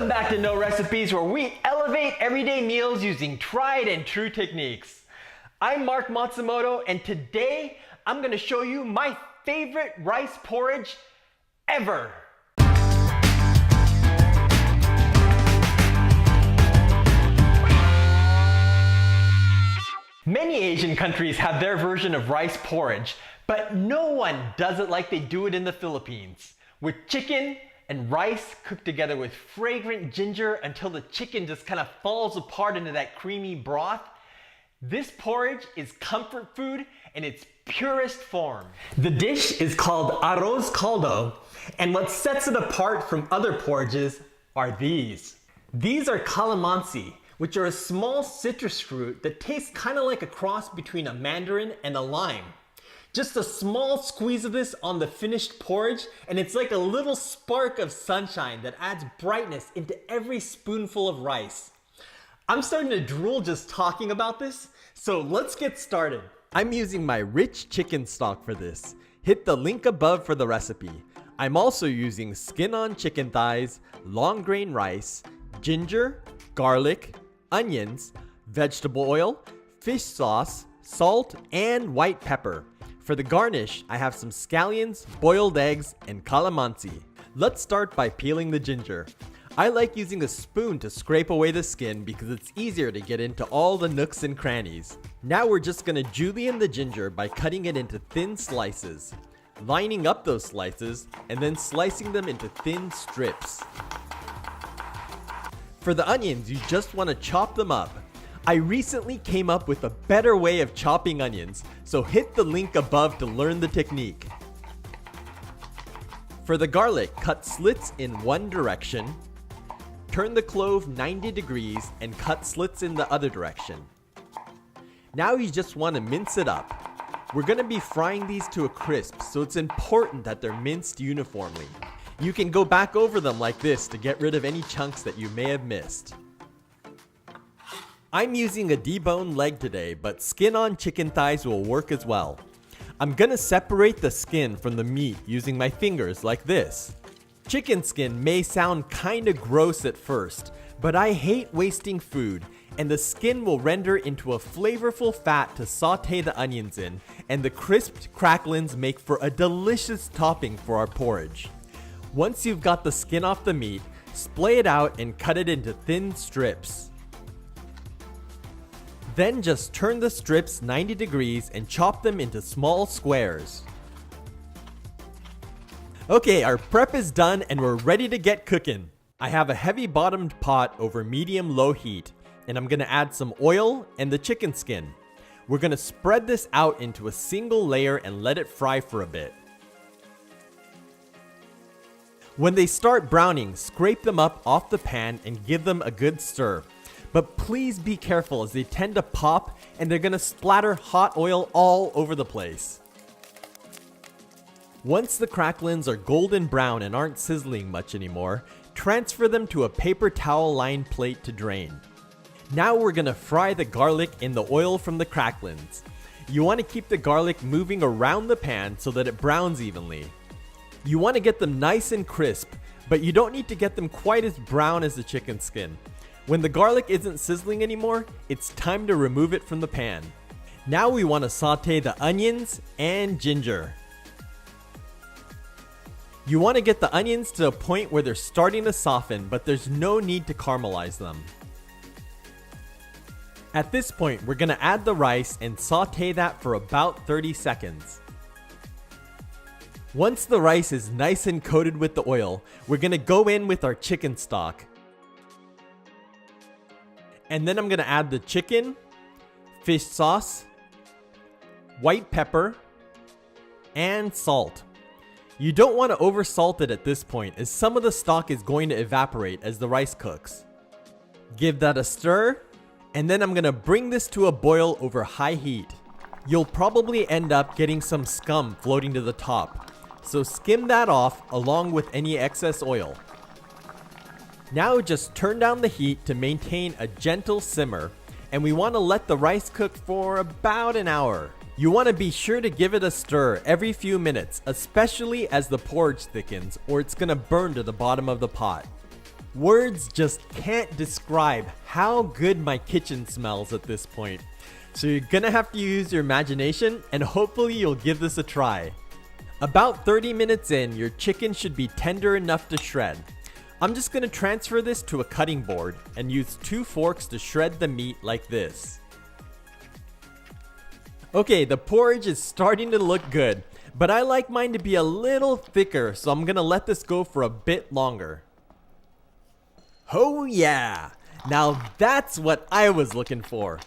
Welcome back to No Recipes, where we elevate everyday meals using tried and true techniques. I'm Mark Matsumoto, and today I'm going to show you my favorite rice porridge ever. Many Asian countries have their version of rice porridge, but no one does it like they do it in the Philippines, with chicken and rice cooked together with fragrant ginger until the chicken just kind of falls apart into that creamy broth. This porridge is comfort food in its purest form. The dish is called arroz caldo, and what sets it apart from other porridges are these. These are calamansi, which are a small citrus fruit that tastes kind of like a cross between a mandarin and a lime. Just a small squeeze of this on the finished porridge, and it's like a little spark of sunshine that adds brightness into every spoonful of rice. I'm starting to drool just talking about this, so let's get started. I'm using my rich chicken stock for this. Hit the link above for the recipe. I'm also using skin-on chicken thighs, long grain rice, ginger, garlic, onions, vegetable oil, fish sauce, salt, and white pepper. For the garnish, I have some scallions, boiled eggs, and calamansi. Let's start by peeling the ginger. I like using a spoon to scrape away the skin because it's easier to get into all the nooks and crannies. Now we're just gonna julienne the ginger by cutting it into thin slices, lining up those slices, and then slicing them into thin strips. For the onions, you just want to chop them up. I recently came up with a better way of chopping onions, so hit the link above to learn the technique. For the garlic, cut slits in one direction, turn the clove 90 degrees, and cut slits in the other direction. Now you just want to mince it up. We're going to be frying these to a crisp, so it's important that they're minced uniformly. You can go back over them like this to get rid of any chunks that you may have missed. I'm using a deboned leg today, but skin-on chicken thighs will work as well. I'm gonna separate the skin from the meat using my fingers like this. Chicken skin may sound kinda gross at first, but I hate wasting food, and the skin will render into a flavorful fat to saute the onions in, and the crisped cracklings make for a delicious topping for our porridge. Once you've got the skin off the meat, splay it out and cut it into thin strips. Then just turn the strips 90 degrees and chop them into small squares. Okay, our prep is done and we're ready to get cooking. I have a heavy bottomed pot over medium-low heat, and I'm gonna add some oil and the chicken skin. We're gonna spread this out into a single layer and let it fry for a bit. When they start browning, scrape them up off the pan and give them a good stir. But please be careful as they tend to pop and they're gonna splatter hot oil all over the place. Once the cracklings are golden brown and aren't sizzling much anymore, transfer them to a paper towel lined plate to drain. Now we're gonna fry the garlic in the oil from the cracklings. You wanna keep the garlic moving around the pan so that it browns evenly. You wanna get them nice and crisp, but you don't need to get them quite as brown as the chicken skin. When the garlic isn't sizzling anymore, it's time to remove it from the pan. Now we want to saute the onions and ginger. You want to get the onions to a point where they're starting to soften, but there's no need to caramelize them. At this point, we're going to add the rice and saute that for about 30 seconds. Once the rice is nice and coated with the oil, we're going to go in with our chicken stock. And then I'm gonna add the chicken, fish sauce, white pepper, and salt. You don't want to over salt it at this point, as some of the stock is going to evaporate as the rice cooks. Give that a stir, and then I'm gonna bring this to a boil over high heat. You'll probably end up getting some scum floating to the top, so skim that off along with any excess oil. Now just turn down the heat to maintain a gentle simmer, and we want to let the rice cook for about an hour. You want to be sure to give it a stir every few minutes, especially as the porridge thickens, or it's going to burn to the bottom of the pot. Words just can't describe how good my kitchen smells at this point. So you're gonna have to use your imagination and hopefully you'll give this a try. About 30 minutes in, your chicken should be tender enough to shred. I'm just gonna transfer this to a cutting board and use 2 forks to shred the meat like this. Okay, the porridge is starting to look good, but I like mine to be a little thicker, so I'm gonna let this go for a bit longer. Oh yeah! Now that's what I was looking for.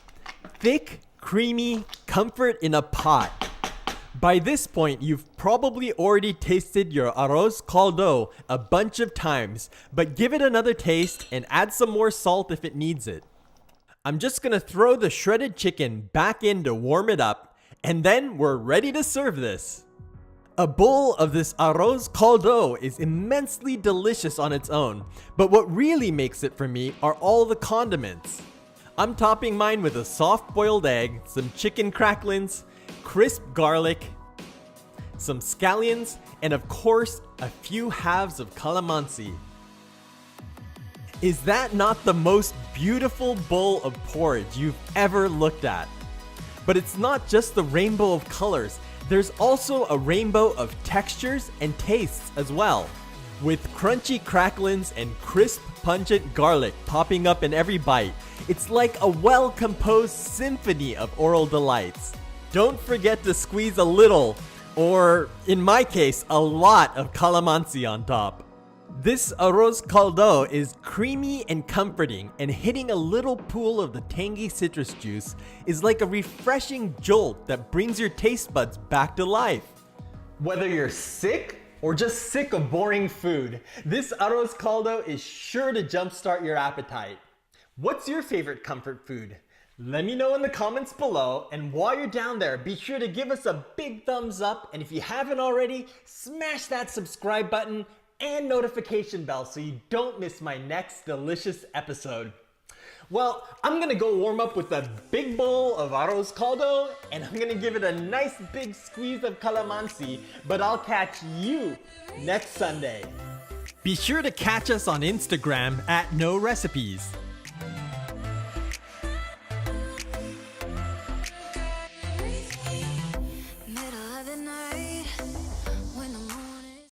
Thick, creamy comfort in a pot. By this point, you've probably already tasted your arroz caldo a bunch of times, but give it another taste and add some more salt if it needs it. I'm just gonna throw the shredded chicken back in to warm it up, and then we're ready to serve this. A bowl of this arroz caldo is immensely delicious on its own, but what really makes it for me are all the condiments. I'm topping mine with a soft boiled egg, some chicken cracklings, crisp garlic, some scallions, and of course, a few halves of calamansi. Is that not the most beautiful bowl of porridge you've ever looked at? But it's not just the rainbow of colors. There's also a rainbow of textures and tastes as well, with crunchy cracklings and crisp, pungent garlic popping up in every bite. It's like a well-composed symphony of oral delights. Don't forget to squeeze a little, or in my case, a lot of calamansi on top. This arroz caldo is creamy and comforting, and hitting a little pool of the tangy citrus juice is like a refreshing jolt that brings your taste buds back to life. Whether you're sick or just sick of boring food, this arroz caldo is sure to jumpstart your appetite. What's your favorite comfort food? Let me know in the comments below, and while you're down there, be sure to give us a big thumbs up, and if you haven't already, smash that subscribe button and notification bell so you don't miss my next delicious episode. Well, I'm gonna go warm up with a big bowl of arroz caldo, and I'm gonna give it a nice big squeeze of calamansi, but I'll catch you next Sunday. Be sure to catch us on Instagram at No Recipes.